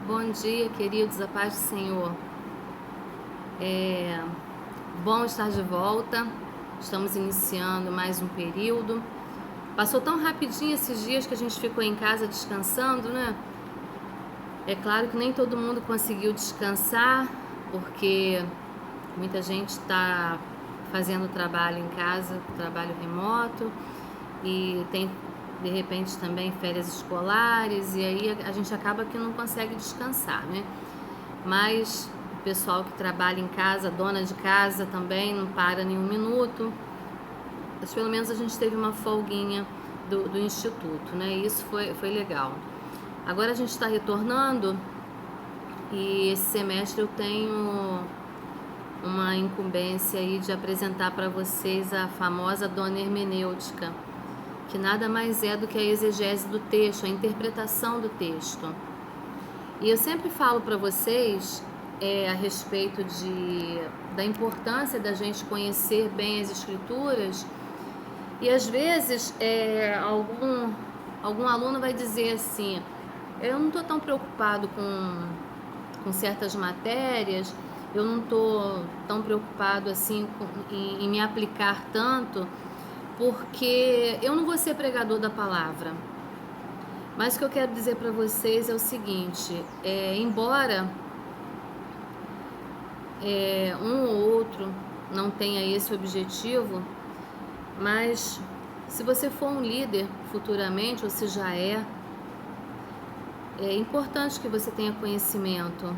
Bom dia, queridos, a paz do Senhor. É bom estar de volta. Estamos iniciando mais um período. Passou tão rapidinho esses dias que a gente ficou em casa descansando, né? É claro que nem todo mundo conseguiu descansar, porque muita gente está fazendo trabalho em casa, trabalho remoto, e tem de repente também férias escolares, e aí a gente acaba que não consegue descansar, né? Mas o pessoal que trabalha em casa, dona de casa também, não para nenhum minuto. Mas pelo menos a gente teve uma folguinha do instituto, né? E isso foi legal. Agora a gente está retornando e esse semestre eu tenho uma incumbência aí de apresentar para vocês a famosa dona hermenêutica, que nada mais é do que a exegese do texto, a interpretação do texto. E eu sempre falo para vocês a respeito da importância da gente conhecer bem as escrituras, e às vezes algum aluno vai dizer assim: eu não estou tão preocupado com certas matérias, eu não estou tão preocupado assim em me aplicar tanto, porque eu não vou ser pregador da palavra. Mas o que eu quero dizer para vocês é o seguinte: embora um ou outro não tenha esse objetivo, mas se você for um líder futuramente, ou se já é importante que você tenha conhecimento.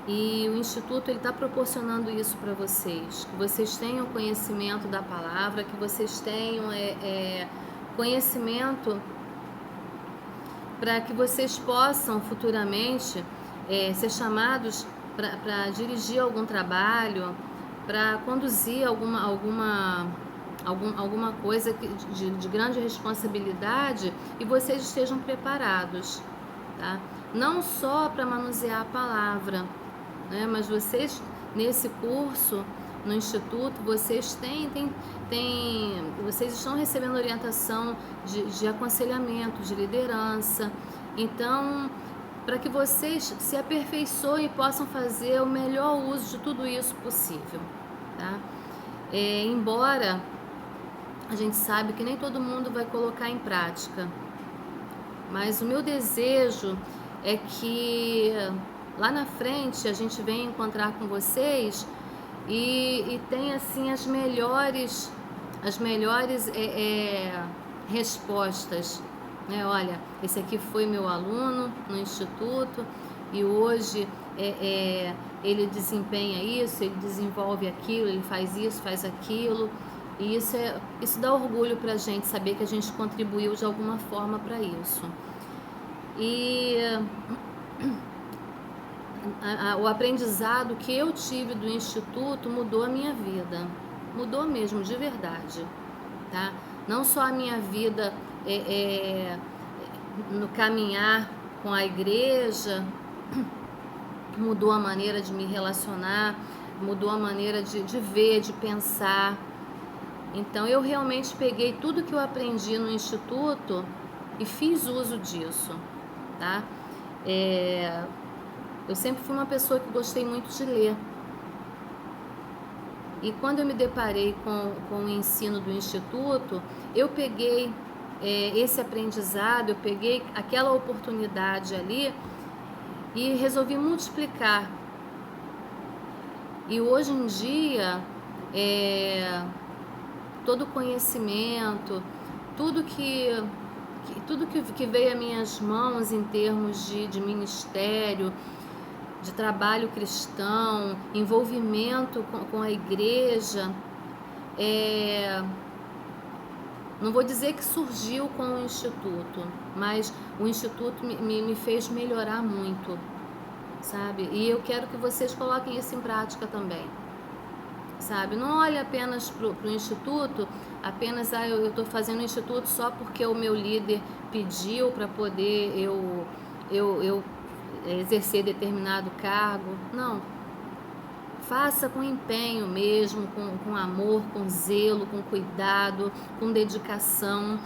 E o Instituto está proporcionando isso para vocês, que vocês tenham conhecimento da palavra, que vocês tenham conhecimento para que vocês possam futuramente ser chamados para dirigir algum trabalho, para conduzir alguma coisa de grande responsabilidade, e vocês estejam preparados, tá? Não só para manusear a palavra, né? Mas vocês, nesse curso, no Instituto, vocês vocês estão recebendo orientação de aconselhamento, de liderança. Então, para que vocês se aperfeiçoem e possam fazer o melhor uso de tudo isso possível, tá? Embora a gente sabe que nem todo mundo vai colocar em prática, mas o meu desejo é que lá na frente a gente venha encontrar com vocês e tenha assim as melhores respostas, né? Olha, esse aqui foi meu aluno no instituto e hoje ele desempenha isso, ele desenvolve aquilo, ele faz isso, faz aquilo. E isso dá orgulho para a gente saber que a gente contribuiu de alguma forma para isso. E o aprendizado que eu tive do Instituto mudou a minha vida, mudou mesmo, de verdade, tá? Não só a minha vida no caminhar com a igreja, mudou a maneira de me relacionar, mudou a maneira de ver, de pensar. Então eu realmente peguei tudo que eu aprendi no Instituto e fiz uso disso, tá? Eu sempre fui uma pessoa que gostei muito de ler. E quando eu me deparei com o ensino do Instituto, eu peguei esse aprendizado, eu peguei aquela oportunidade ali e resolvi multiplicar. E hoje em dia, todo conhecimento, tudo que veio às minhas mãos em termos de ministério, de trabalho cristão, envolvimento com a igreja, não vou dizer que surgiu com o Instituto, mas o Instituto me fez melhorar muito, sabe? E eu quero que vocês coloquem isso em prática também, sabe? Não olhe apenas para o Instituto, apenas eu estou fazendo o Instituto só porque o meu líder pediu para poder eu exercer determinado cargo. Não, faça com empenho mesmo, com amor, com zelo, com cuidado, com dedicação.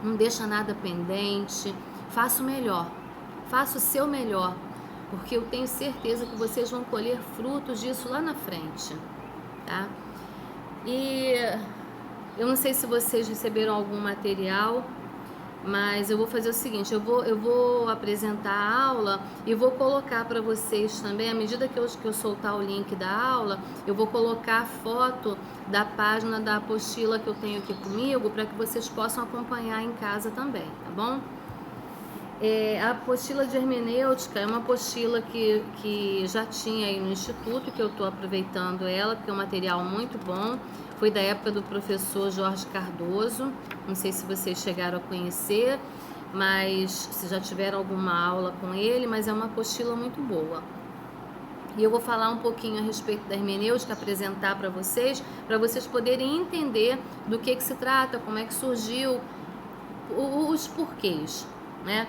Não deixa nada pendente. Faça o melhor. faça o seu melhor, porque eu tenho certeza que vocês vão colher frutos disso lá na frente, tá? E eu não sei se vocês receberam algum material, mas eu vou fazer o seguinte, eu vou apresentar a aula e vou colocar para vocês também, à medida que eu soltar o link da aula, eu vou colocar a foto da página da apostila que eu tenho aqui comigo, para que vocês possam acompanhar em casa também, tá bom? A apostila de hermenêutica é uma apostila que já tinha aí no Instituto, que eu estou aproveitando ela, porque é um material muito bom. Foi da época do professor Jorge Cardoso, não sei se vocês chegaram a conhecer, mas se já tiveram alguma aula com ele, mas é uma apostila muito boa. E eu vou falar um pouquinho a respeito da hermenêutica, apresentar para vocês poderem entender do que se trata, como é que surgiu, os porquês, né?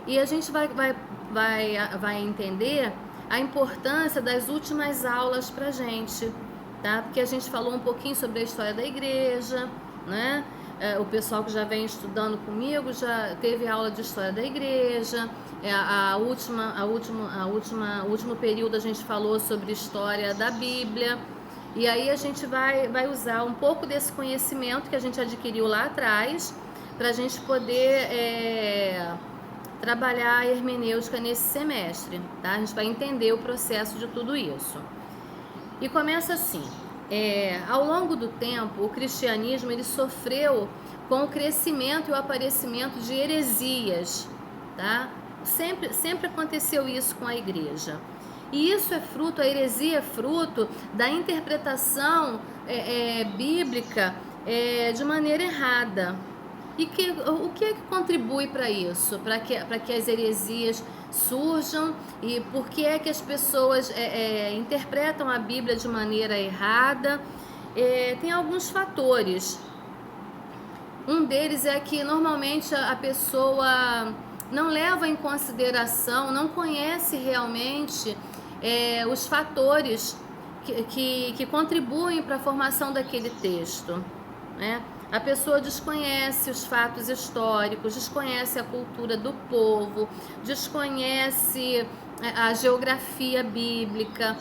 E a gente vai entender a importância das últimas aulas pra gente, tá? Porque a gente falou um pouquinho sobre a história da igreja, né? O pessoal que já vem estudando comigo já teve aula de história da igreja. O último período a gente falou sobre história da Bíblia. E aí a gente vai usar um pouco desse conhecimento que a gente adquiriu lá atrás para a gente poder trabalhar a hermenêutica nesse semestre, tá? A gente vai entender o processo de tudo isso. E começa assim, ao longo do tempo, o cristianismo ele sofreu com o crescimento e o aparecimento de heresias, tá? Sempre aconteceu isso com a igreja. E isso a heresia é fruto da interpretação bíblica de maneira errada. E o que é que contribui para isso, para que as heresias surjam, e por que é que as pessoas interpretam a Bíblia de maneira errada? Tem alguns fatores. Um deles é que normalmente a pessoa não leva em consideração, não conhece realmente os fatores que contribuem para a formação daquele texto, né? A pessoa desconhece os fatos históricos, desconhece a cultura do povo, desconhece a geografia bíblica.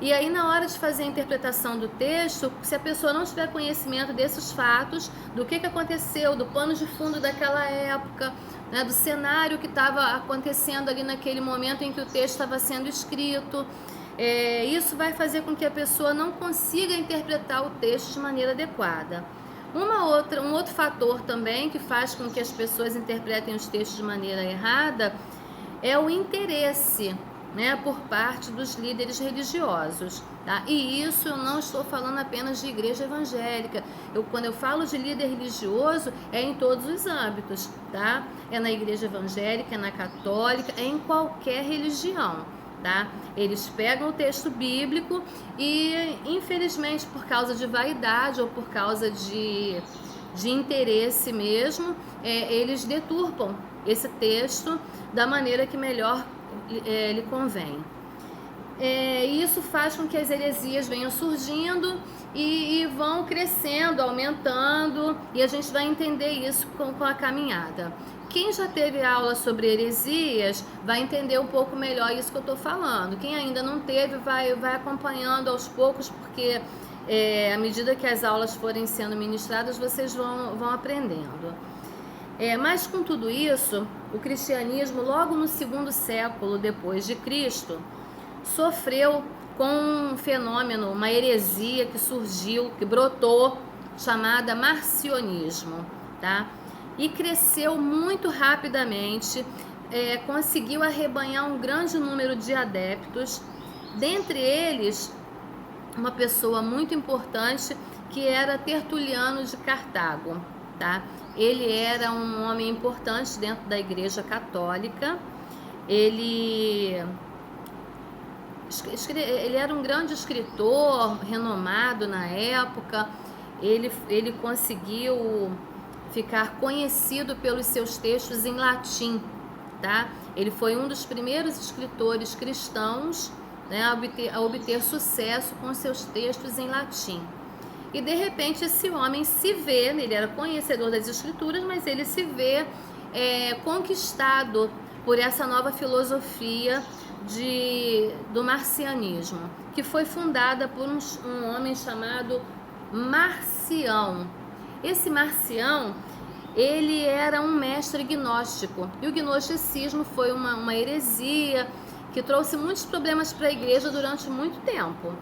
E aí, na hora de fazer a interpretação do texto, se a pessoa não tiver conhecimento desses fatos, do que aconteceu, do pano de fundo daquela época, né, do cenário que estava acontecendo ali naquele momento em que o texto estava sendo escrito, isso vai fazer com que a pessoa não consiga interpretar o texto de maneira adequada. Um outro fator também que faz com que as pessoas interpretem os textos de maneira errada é o interesse, né, por parte dos líderes religiosos, tá? E isso eu não estou falando apenas de igreja evangélica. Quando eu falo de líder religioso, é em todos os âmbitos, tá? É na igreja evangélica, é na católica, é em qualquer religião. Tá? Eles pegam o texto bíblico e, infelizmente, por causa de vaidade ou por causa de interesse mesmo, eles deturpam esse texto da maneira que melhor lhe convém. E isso faz com que as heresias venham surgindo e vão crescendo, aumentando, e a gente vai entender isso com a caminhada. Quem já teve aula sobre heresias vai entender um pouco melhor isso que eu estou falando. Quem ainda não teve vai acompanhando aos poucos, porque à medida que as aulas forem sendo ministradas, vocês vão aprendendo. Mas com tudo isso, o cristianismo, logo no 2º século depois de Cristo, sofreu com um fenômeno, uma heresia que surgiu, que brotou, chamada marcionismo, tá? E cresceu muito rapidamente, conseguiu arrebanhar um grande número de adeptos, dentre eles uma pessoa muito importante que era Tertuliano de Cartago, tá? Ele era um homem importante dentro da Igreja Católica. Ele era um grande escritor, renomado na época. Ele conseguiu ficar conhecido pelos seus textos em latim, tá? Ele foi um dos primeiros escritores cristãos, né, a obter sucesso com seus textos em latim. E de repente esse homem se vê, ele era conhecedor das escrituras, mas ele se vê conquistado por essa nova filosofia do marcianismo, que foi fundada por um homem chamado Marcião. Esse Marcião, ele era um mestre gnóstico, e o gnosticismo foi uma heresia que trouxe muitos problemas para a igreja durante muito tempo.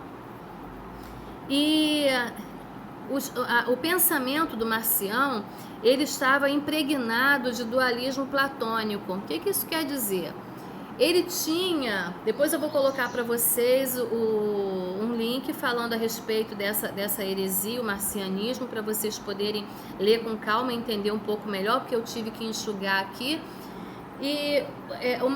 E o pensamento do Marcião, ele estava impregnado de dualismo platônico. O que isso quer dizer? Ele tinha, depois eu vou colocar para vocês um link falando a respeito dessa heresia, o marcianismo, para vocês poderem ler com calma e entender um pouco melhor, porque eu tive que enxugar aqui. E o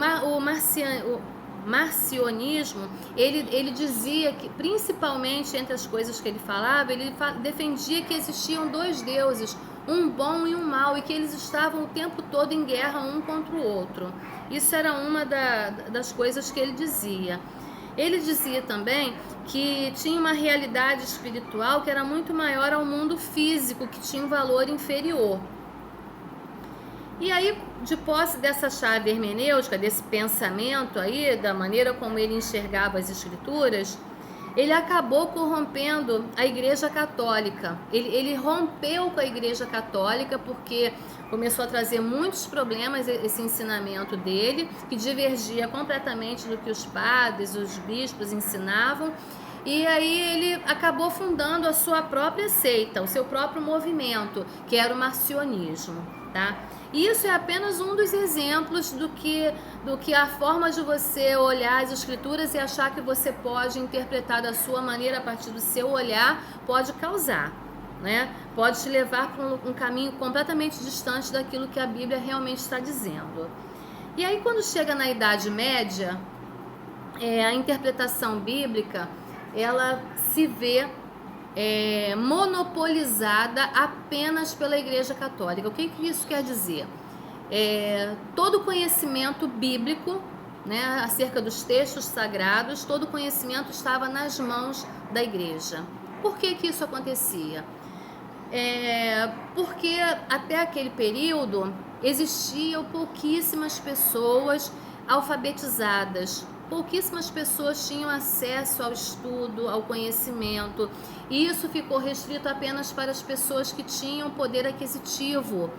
marcionismo, ele dizia que, principalmente entre as coisas que ele falava, ele defendia que existiam dois deuses, um bom e um mau, e que eles estavam o tempo todo em guerra um contra o outro. Isso era uma das coisas que ele dizia. Ele dizia também que tinha uma realidade espiritual que era muito maior ao mundo físico, que tinha um valor inferior. E aí, de posse dessa chave hermenêutica, desse pensamento aí, da maneira como ele enxergava as escrituras, ele acabou corrompendo a Igreja Católica. Ele rompeu com a Igreja Católica porque começou a trazer muitos problemas esse ensinamento dele, que divergia completamente do que os padres, os bispos ensinavam. E aí ele acabou fundando a sua própria seita, o seu próprio movimento, que era o marcionismo, tá? Isso é apenas um dos exemplos do que a forma de você olhar as escrituras e achar que você pode interpretar da sua maneira a partir do seu olhar pode causar, né? Pode te levar para um caminho completamente distante daquilo que a Bíblia realmente está dizendo. E aí, quando chega na Idade Média, a interpretação bíblica, ela se vê monopolizada apenas pela Igreja Católica. O que isso quer dizer? Todo conhecimento bíblico, né, acerca dos textos sagrados, todo conhecimento estava nas mãos da Igreja. Por que isso acontecia? Porque até aquele período existiam pouquíssimas pessoas alfabetizadas. Pouquíssimas pessoas tinham acesso ao estudo, ao conhecimento, e isso ficou restrito apenas para as pessoas que tinham poder aquisitivo,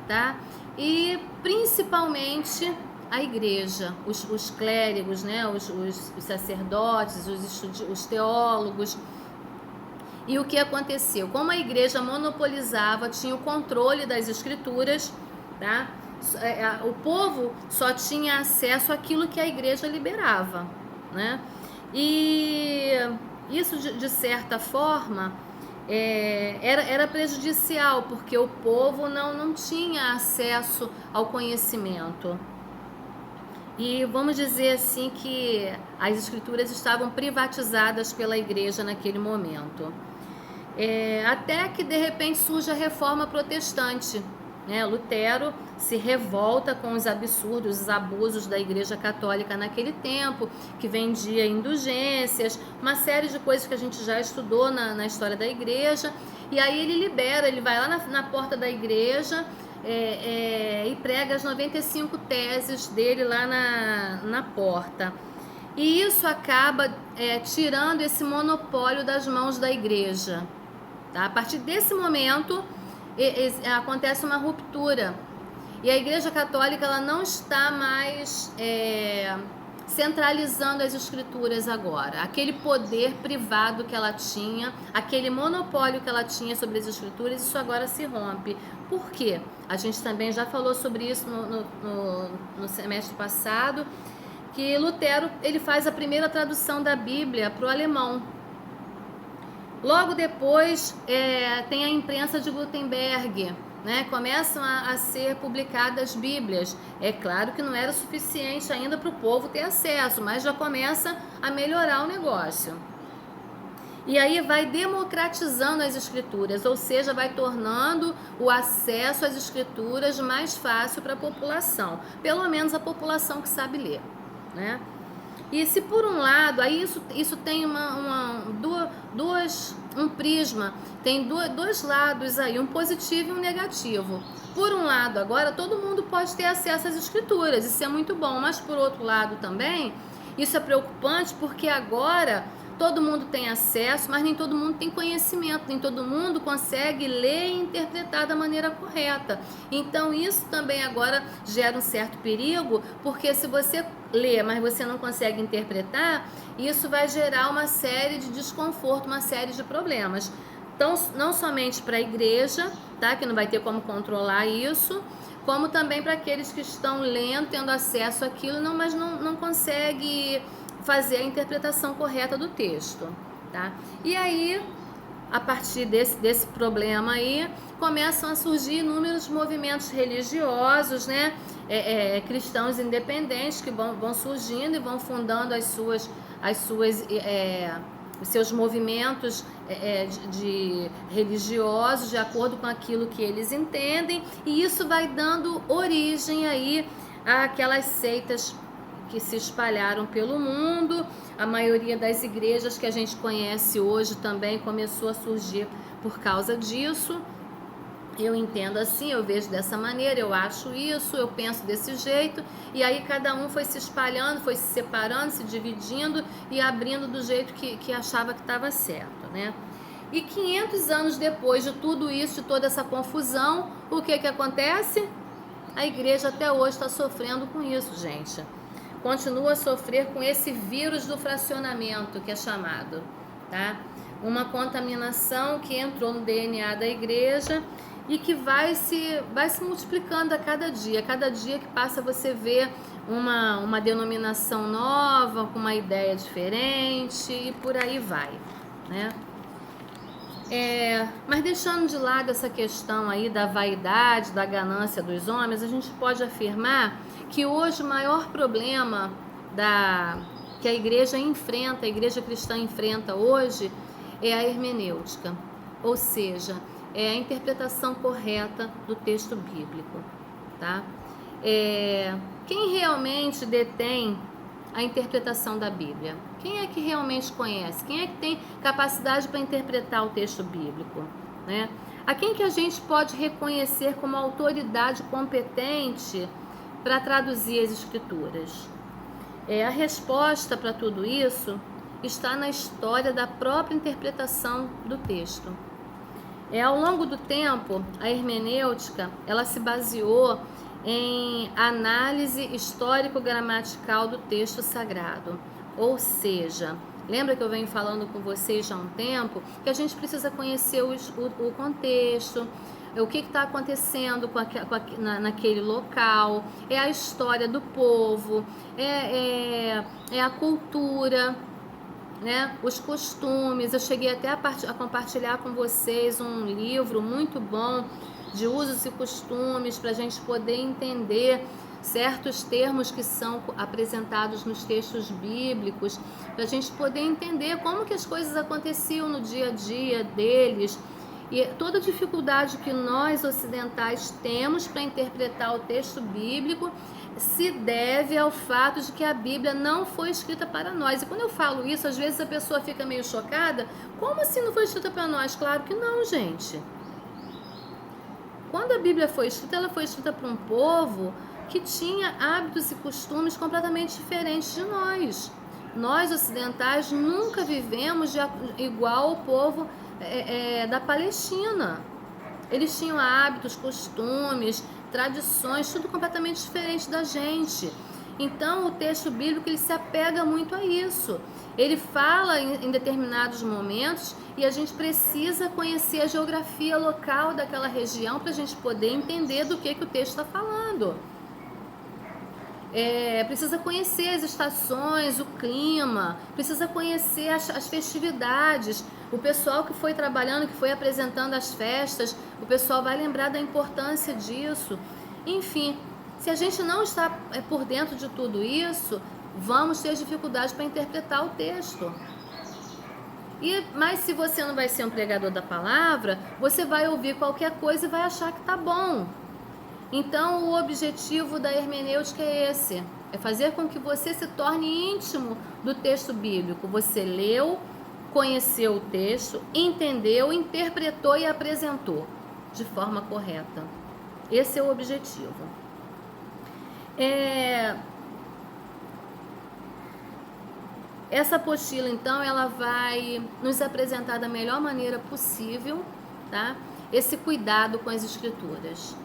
tá? E principalmente a igreja, os clérigos, né? os sacerdotes, os teólogos. E o que aconteceu? Como a igreja monopolizava, tinha o controle das escrituras, tá? O povo só tinha acesso àquilo que a igreja liberava, né? E isso, de certa forma, era prejudicial, porque o povo não tinha acesso ao conhecimento. E vamos dizer assim que as escrituras estavam privatizadas pela igreja naquele momento. Até que de repente surge a reforma protestante, né? Lutero se revolta com os absurdos, os abusos da Igreja Católica naquele tempo, que vendia indulgências, uma série de coisas que a gente já estudou na história da igreja. E aí ele vai lá na porta da igreja e prega as 95 teses dele lá na porta. E isso acaba tirando esse monopólio das mãos da igreja, tá? A partir desse momento acontece uma ruptura, e a Igreja Católica ela não está mais centralizando as escrituras agora. Aquele poder privado que ela tinha, aquele monopólio que ela tinha sobre as escrituras, isso agora se rompe. Por quê? A gente também já falou sobre isso no semestre passado, que Lutero ele faz a primeira tradução da Bíblia para o alemão. Logo depois tem a imprensa de Gutenberg, né? Começam a ser publicadas Bíblias. É claro que não era suficiente ainda para o povo ter acesso, mas já começa a melhorar o negócio. E aí vai democratizando as escrituras, ou seja, vai tornando o acesso às escrituras mais fácil para a população, pelo menos a população que sabe ler, né? E se por um lado, aí isso tem um prisma, tem dois lados aí, um positivo e um negativo. Por um lado, agora todo mundo pode ter acesso às escrituras, isso é muito bom, mas por outro lado também, isso é preocupante porque agora todo mundo tem acesso, mas nem todo mundo tem conhecimento, nem todo mundo consegue ler e interpretar da maneira correta. Então isso também agora gera um certo perigo, porque se você lê, mas você não consegue interpretar, isso vai gerar uma série de desconforto, uma série de problemas. Então, não somente para a igreja, tá, que não vai ter como controlar isso, como também para aqueles que estão lendo, tendo acesso àquilo, mas não consegue fazer a interpretação correta do texto, tá? E aí, a partir desse problema aí, começam a surgir inúmeros movimentos religiosos, né? Cristãos independentes que vão surgindo e vão fundando os seus movimentos de religiosos de acordo com aquilo que eles entendem, e isso vai dando origem aí àquelas seitas que se espalharam pelo mundo. A maioria das igrejas que a gente conhece hoje também começou a surgir por causa disso. Eu entendo assim, eu vejo dessa maneira, eu acho isso, eu penso desse jeito, e aí cada um foi se espalhando, foi se separando, se dividindo e abrindo do jeito que achava que estava certo, né? E 500 anos depois de tudo isso, de toda essa confusão, o que acontece? A igreja até hoje está sofrendo com isso, gente. Continua a sofrer com esse vírus do fracionamento, que é chamado, tá? Uma contaminação que entrou no DNA da igreja e que vai se multiplicando a cada dia. Cada dia que passa você vê uma denominação nova, com uma ideia diferente e por aí vai, né? Mas deixando de lado essa questão aí da vaidade, da ganância dos homens, a gente pode afirmar que hoje o maior problema que a igreja enfrenta, a igreja cristã enfrenta hoje, é a hermenêutica, ou seja, é a interpretação correta do texto bíblico, tá? Quem realmente detém a interpretação da Bíblia? Quem é que realmente conhece? Quem é que tem capacidade para interpretar o texto bíblico, né? A quem que a gente pode reconhecer como autoridade competente para traduzir as escrituras? A resposta para tudo isso está na história da própria interpretação do texto. Ao longo do tempo, a hermenêutica, ela se baseou em análise histórico-gramatical do texto sagrado. Ou seja, lembra que eu venho falando com vocês já há um tempo que a gente precisa conhecer o contexto, o que está acontecendo naquele local, a história do povo, a cultura, né? Os costumes. Eu cheguei até a compartilhar com vocês um livro muito bom de usos e costumes para a gente poder entender certos termos que são apresentados nos textos bíblicos, para a gente poder entender como que as coisas aconteciam no dia a dia deles. E toda a dificuldade que nós ocidentais temos para interpretar o texto bíblico se deve ao fato de que a Bíblia não foi escrita para nós. E quando eu falo isso, às vezes a pessoa fica meio chocada. Como assim não foi escrita para nós? Claro que não, gente. Quando a Bíblia foi escrita, ela foi escrita para um povo que tinha hábitos e costumes completamente diferentes de nós. Nós ocidentais nunca vivemos igual ao povo da Palestina. Eles tinham hábitos, costumes, tradições, tudo completamente diferente da gente. Então, o texto bíblico ele se apega muito a isso. Ele fala em determinados momentos e a gente precisa conhecer a geografia local daquela região para a gente poder entender do que o texto está falando. Precisa conhecer as estações, o clima, precisa conhecer as festividades. O pessoal que foi trabalhando, que foi apresentando as festas, o pessoal vai lembrar da importância disso. Enfim, se a gente não está por dentro de tudo isso, vamos ter dificuldade para interpretar o texto. Mas se você não vai ser um pregador da palavra, você vai ouvir qualquer coisa e vai achar que tá bom. Então, o objetivo da hermenêutica é esse, É fazer com que você se torne íntimo do texto bíblico. Você leu, conheceu o texto, entendeu, interpretou e apresentou de forma correta. Esse é o objetivo. Essa apostila, então, ela vai nos apresentar da melhor maneira possível, tá? Esse cuidado com as escrituras.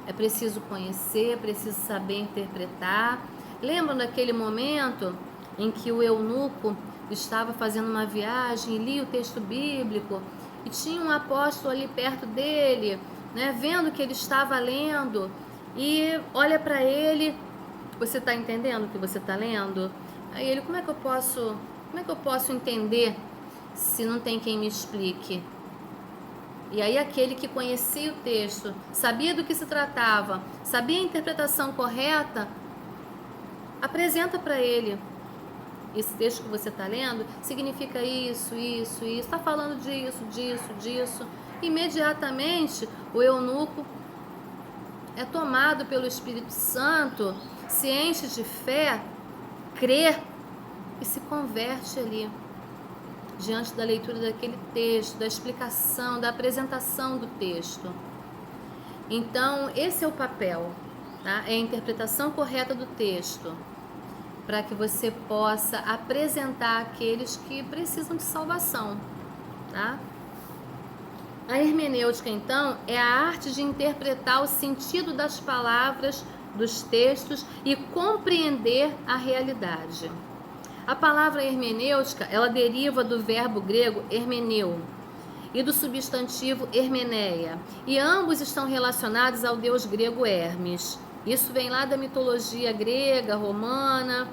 É preciso conhecer, é preciso saber interpretar. Lembram daquele momento em que o eunuco estava fazendo uma viagem e lia o texto bíblico e tinha um apóstolo ali perto dele, né, vendo que ele estava lendo e olha para ele: você está entendendo o que você está lendo? Aí ele: como é que eu posso entender se não tem quem me explique? E aí aquele que conhecia o texto, sabia do que se tratava, sabia a interpretação correta, apresenta para ele: esse texto que você está lendo significa isso, isso, isso, está falando disso, disso, disso. Imediatamente o eunuco é tomado pelo Espírito Santo, se enche de fé, crê e se converte ali, diante da leitura daquele texto, da explicação, da apresentação do texto. Então, esse é o papel, tá? É a interpretação correta do texto, para que você possa apresentar aqueles que precisam de salvação, tá? A hermenêutica, então, é a arte de interpretar o sentido das palavras, dos textos e compreender a realidade. A palavra hermenêutica, ela deriva do verbo grego hermeneu e do substantivo hermeneia, e ambos estão relacionados ao deus grego Hermes. Isso vem lá da mitologia grega, romana.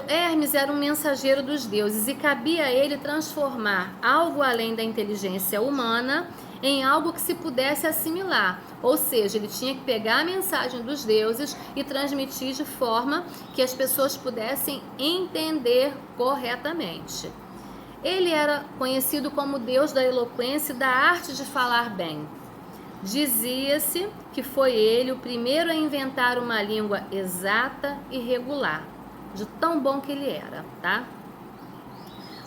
Hermes era um mensageiro dos deuses e cabia a ele transformar algo além da inteligência humana em algo que se pudesse assimilar. Ou seja, ele tinha que pegar a mensagem dos deuses e transmitir de forma que as pessoas pudessem entender corretamente. Ele era conhecido como deus da eloquência e da arte de falar bem. Dizia-se que foi ele o primeiro a inventar uma língua exata e regular, de tão bom que ele era, tá?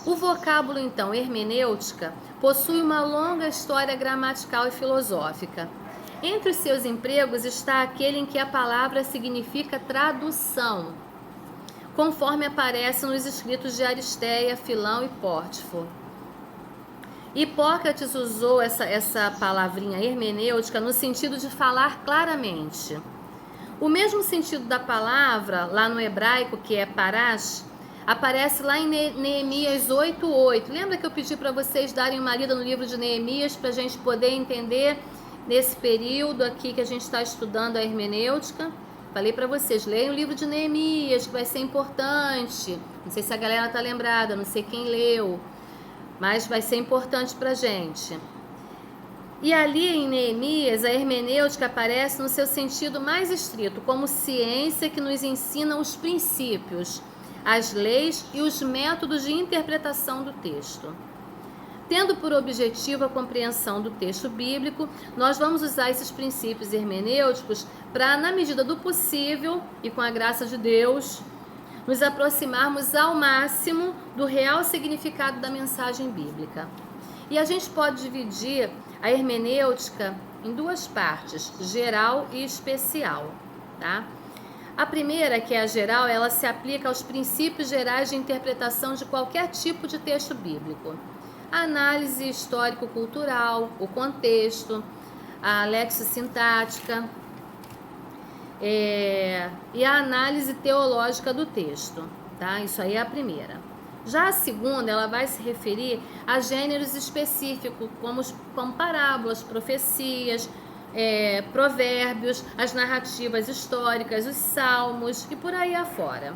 O vocábulo, então, hermenêutica, possui uma longa história gramatical e filosófica. Entre os seus empregos está aquele em que a palavra significa tradução, conforme aparece nos escritos de Aristeia, Filão e Pórtifo. Hipócrates usou essa palavrinha hermenêutica no sentido de falar claramente. O mesmo sentido da palavra, lá no hebraico, que é parash, aparece lá em Neemias 8:8. Lembra que eu pedi para vocês darem uma lida no livro de Neemias para a gente poder entender nesse período aqui que a gente está estudando a hermenêutica? Falei para vocês, leiam o livro de Neemias, que vai ser importante. Não sei se a galera está lembrada, não sei quem leu, mas vai ser importante para a gente. E ali em Neemias, a hermenêutica aparece no seu sentido mais estrito, como ciência que nos ensina os princípios, as leis e os métodos de interpretação do texto. Tendo por objetivo a compreensão do texto bíblico, nós vamos usar esses princípios hermenêuticos para, na medida do possível e com a graça de Deus, nos aproximarmos ao máximo do real significado da mensagem bíblica. E a gente pode dividir a hermenêutica em duas partes, geral e especial, tá? A primeira, que é a geral, ela se aplica aos princípios gerais de interpretação de qualquer tipo de texto bíblico. A análise histórico-cultural, o contexto, a lexissintática e a análise teológica do texto, tá? Isso aí é a primeira. Já a segunda, ela vai se referir a gêneros específicos, como parábolas, profecias, provérbios, as narrativas históricas, os salmos e por aí afora.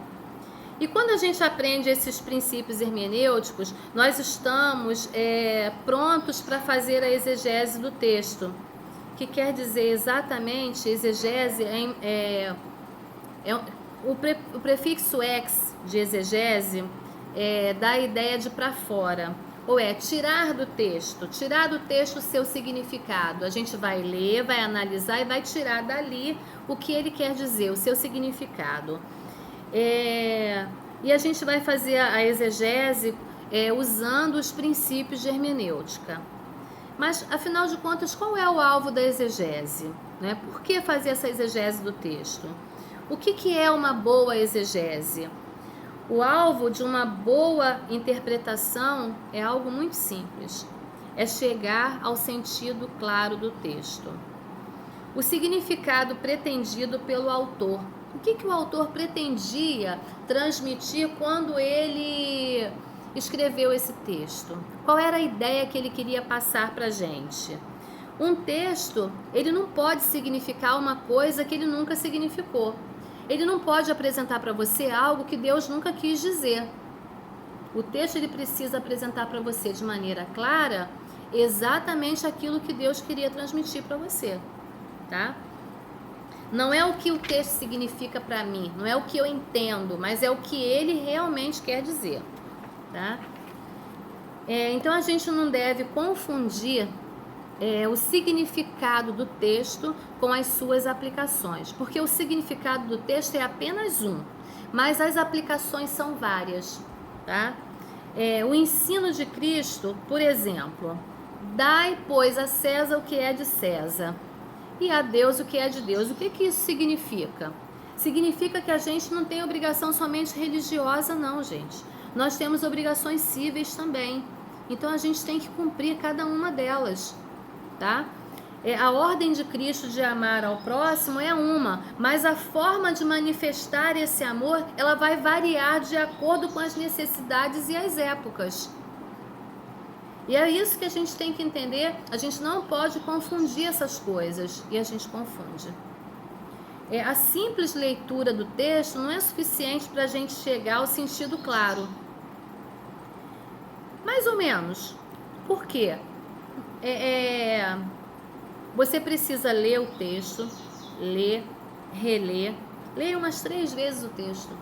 E quando a gente aprende esses princípios hermenêuticos, nós estamos prontos para fazer a exegese do texto, que quer dizer exatamente, exegese o prefixo ex de exegese dá a ideia de para fora, ou tirar do texto o seu significado. A gente vai ler, vai analisar e vai tirar dali o que ele quer dizer, o seu significado. E a gente vai fazer a exegese usando os princípios de hermenêutica. Mas, afinal de contas, qual é o alvo da exegese? Né? Por que fazer essa exegese do texto? O que é uma boa exegese? O alvo de uma boa interpretação é algo muito simples. É chegar ao sentido claro do texto. O significado pretendido pelo autor. O que o autor pretendia transmitir quando ele escreveu esse texto? Qual era a ideia que ele queria passar para a gente? Um texto, ele não pode significar uma coisa que ele nunca significou. Ele não pode apresentar para você algo que Deus nunca quis dizer. O texto, ele precisa apresentar para você de maneira clara exatamente aquilo que Deus queria transmitir para você, tá? Não é o que o texto significa para mim, não é o que eu entendo, mas é o que ele realmente quer dizer, tá? Então a gente não deve confundir o significado do texto com as suas aplicações, porque o significado do texto é apenas um, mas as aplicações são várias, tá? O ensino de Cristo, por exemplo, dai, pois, a César o que é de César e a Deus o que é de Deus. O que isso significa? Significa que a gente não tem obrigação somente religiosa, não, gente. Nós temos obrigações cíveis também. Então a gente tem que cumprir cada uma delas, tá? A ordem de Cristo de amar ao próximo é uma, mas a forma de manifestar esse amor, ela vai variar de acordo com as necessidades e as épocas. E é isso que a gente tem que entender. A gente não pode confundir essas coisas, e a gente confunde. A simples leitura do texto não é suficiente para a gente chegar ao sentido claro. Mais ou menos. Por quê? Você precisa ler o texto, ler, reler. Leia umas 3 vezes o texto.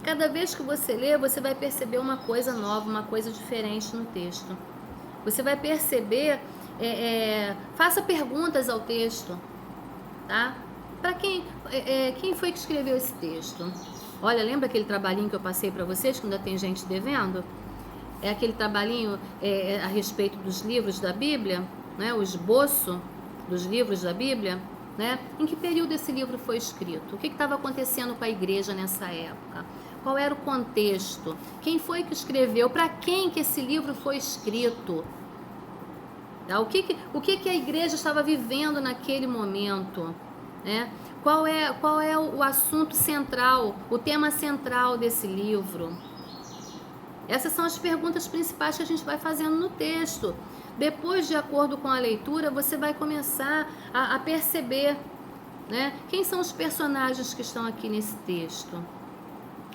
Cada vez que você lê, você vai perceber uma coisa nova, uma coisa diferente no texto. Você vai perceber, faça perguntas ao texto, tá? Para quem foi que escreveu esse texto? Olha, lembra aquele trabalhinho que eu passei para vocês, que ainda tem gente devendo? É aquele trabalhinho a respeito dos livros da Bíblia, né? O esboço dos livros da Bíblia, né? Em que período esse livro foi escrito? O que estava acontecendo com a igreja nessa época? Qual era o contexto? Quem foi que escreveu? Para quem que esse livro foi escrito? Tá? O que a igreja estava vivendo naquele momento? Né? Qual é o assunto central, o tema central desse livro? Essas são as perguntas principais que a gente vai fazendo no texto. Depois, de acordo com a leitura, você vai começar a perceber, né, quem são os personagens que estão aqui nesse texto.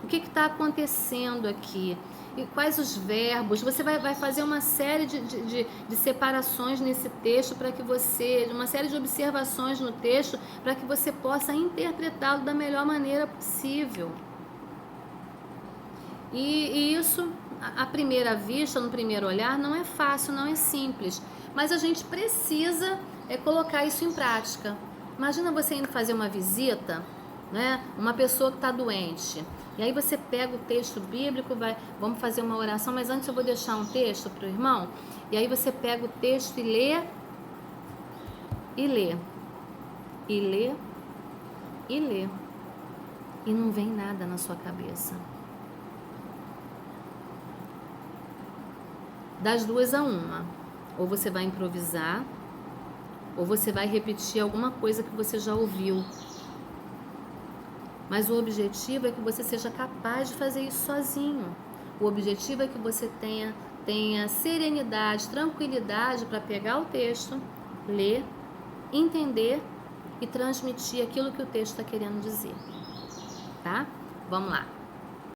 O que está acontecendo aqui? E quais os verbos? Você vai fazer uma série de separações nesse texto para que você, uma série de observações no texto para que você possa interpretá-lo da melhor maneira possível. E isso, à primeira vista, no primeiro olhar, não é fácil, não é simples. Mas a gente precisa colocar isso em prática. Imagina você indo fazer uma visita, né? Uma pessoa que está doente. E aí você pega o texto bíblico, vamos fazer uma oração, mas antes eu vou deixar um texto para o irmão. E aí você pega o texto e lê, e lê, e lê, e lê. E não vem nada na sua cabeça. Das duas a uma. Ou você vai improvisar, ou você vai repetir alguma coisa que você já ouviu. Mas o objetivo é que você seja capaz de fazer isso sozinho. O objetivo é que você tenha serenidade, tranquilidade para pegar o texto, ler, entender e transmitir aquilo que o texto está querendo dizer. Tá? Vamos lá.